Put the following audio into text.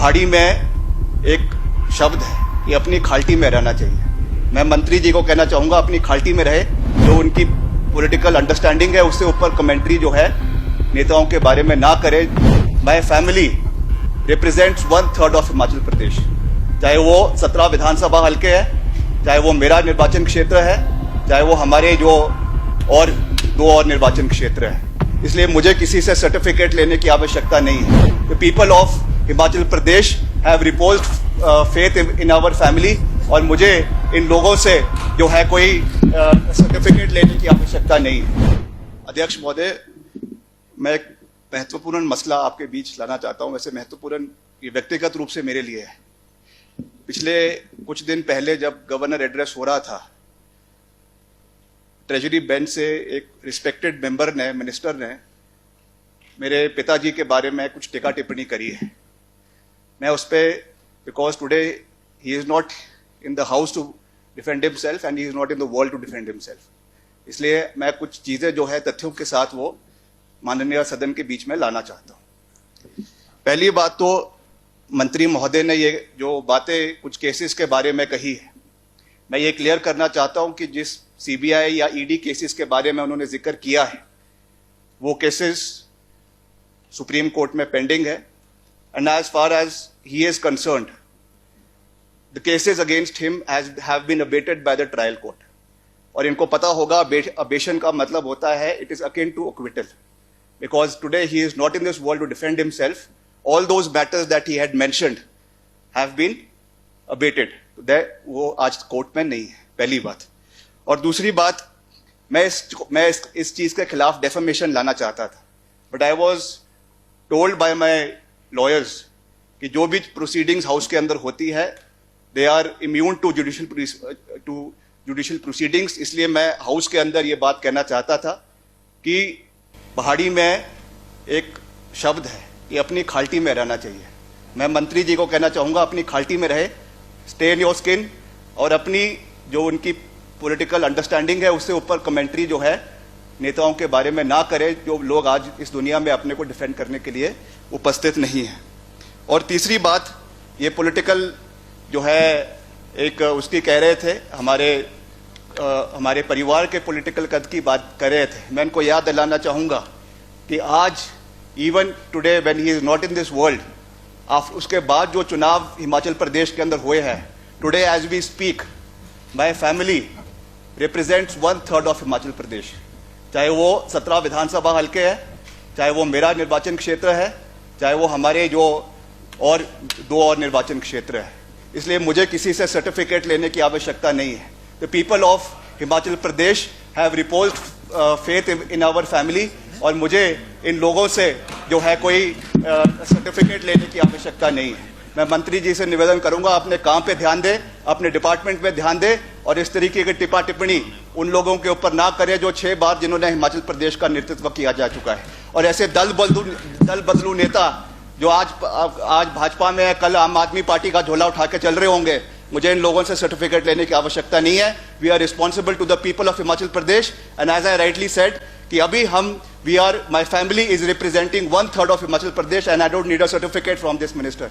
पहाड़ी में एक शब्द है, ये अपनी खाल्टी में रहना चाहिए। मैं मंत्री जी को कहना चाहूंगा अपनी खाल्टी में रहे। जो उनकी पॉलिटिकल अंडरस्टैंडिंग है उससे ऊपर कमेंट्री जो है नेताओं के बारे में ना करे। My family represents 1/3 of Himachal Pradesh, चाहे वो 17 विधानसभा हल्के है, चाहे वो मेरा निर्वाचन क्षेत्र है, चाहे वो हमारे जो और 2 और निर्वाचन क्षेत्र है। इसलिए मुझे किसी से सर्टिफिकेट लेने की आवश्यकता नहीं है। The people of Himachal Pradesh have reposed faith in our family, और मुझे इन लोगों से जो है कोई सर्टिफिकेट लेने की आवश्यकता नहीं है। अध्यक्ष महोदय, मैं एक महत्वपूर्ण मसला आपके बीच लाना चाहता हूं। वैसे महत्वपूर्ण ये व्यक्तिगत रूप से मेरे लिए है। पिछले कुछ दिन पहले जब गवर्नर एड्रेस हो रहा था, ट्रेजरी बेंच से एक रिस्पेक्टेड मेंबर ने, मिनिस्टर ने मेरे पिताजी के बारे में कुछ टीका टिप्पणी करी है। मैं उस पर, because today he is not in the house to defend himself and he is not in the world to defend himself, इसलिए मैं कुछ चीजें जो है तथ्यों के साथ वो माननीय सदन के बीच में लाना चाहता हूं। पहली बात तो मंत्री महोदय ने ये जो बातें कुछ केसेस के बारे में कही है, मैं ये क्लियर करना चाहता हूं कि जिस सीबीआई या ईडी केसेस के बारे में उन्होंने जिक्र किया है वो केसेस सुप्रीम कोर्ट में पेंडिंग है। And as far as he is concerned, the cases against him have been abated by the trial court. और इनको पता होगा अबेशन का मतलब होता है it is akin to acquittal, because today he is not in this world to defend himself. All those matters that he had mentioned have been abated. वो आज कोर्ट में नहीं है, पहली बात। और दूसरी बात, मैं इस चीज के खिलाफ डेफेमेशन लाना चाहता था, but I was told by my lawyers कि जो भी प्रोसीडिंग्स हाउस के अंदर होती है they are immune to judicial proceedings. इसलिए मैं हाउस के अंदर ये बात कहना चाहता था कि पहाड़ी में एक शब्द है, ये अपनी खाल्टी में रहना चाहिए। मैं मंत्री जी को कहना चाहूंगा अपनी खाल्टी में रहे, स्टे इन योर स्किन, और अपनी जो उनकी पॉलिटिकल अंडरस्टैंडिंग है उससे ऊपर कमेंट्री जो है नेताओं के बारे में ना करे, जो लोग आज इस दुनिया में अपने को डिफेंड करने के लिए उपस्थित नहीं है। और तीसरी बात, ये पॉलिटिकल जो है एक उसकी कह रहे थे, हमारे परिवार के पॉलिटिकल कद की बात कर रहे थे। मैं इनको याद दिलाना चाहूंगा कि आज even today when he is not in this world, उसके बाद जो चुनाव हिमाचल प्रदेश के अंदर हुए हैं, today as we speak my family represents 1/3 of Himachal Pradesh, चाहे वो 17 विधानसभा हल्के है, चाहे वो मेरा निर्वाचन क्षेत्र है, चाहे वो हमारे जो और 2 और निर्वाचन क्षेत्र है। इसलिए मुझे किसी से सर्टिफिकेट लेने की आवश्यकता नहीं है। The people of Himachal Pradesh have reposed faith in our family, और मुझे इन लोगों से जो है कोई सर्टिफिकेट लेने की आवश्यकता नहीं है। मैं मंत्री जी से निवेदन करूंगा अपने काम पे ध्यान दे, अपने डिपार्टमेंट पे ध्यान दे, और इस तरीके की टिप्पा टिप्पणी उन लोगों के ऊपर ना करे जो 6 बार जिन्होंने हिमाचल प्रदेश का नेतृत्व किया जा चुका है। और ऐसे दल बदलू नेता जो आज भाजपा में है, कल आम आदमी पार्टी का झोला उठा के चल रहे होंगे, मुझे इन लोगों से सर्टिफिकेट लेने की आवश्यकता नहीं है। We are responsible to the people of Himachal Pradesh, and as I rightly said कि अभी my family is representing 1/3 of Himachal Pradesh, and I don't need a certificate from this minister.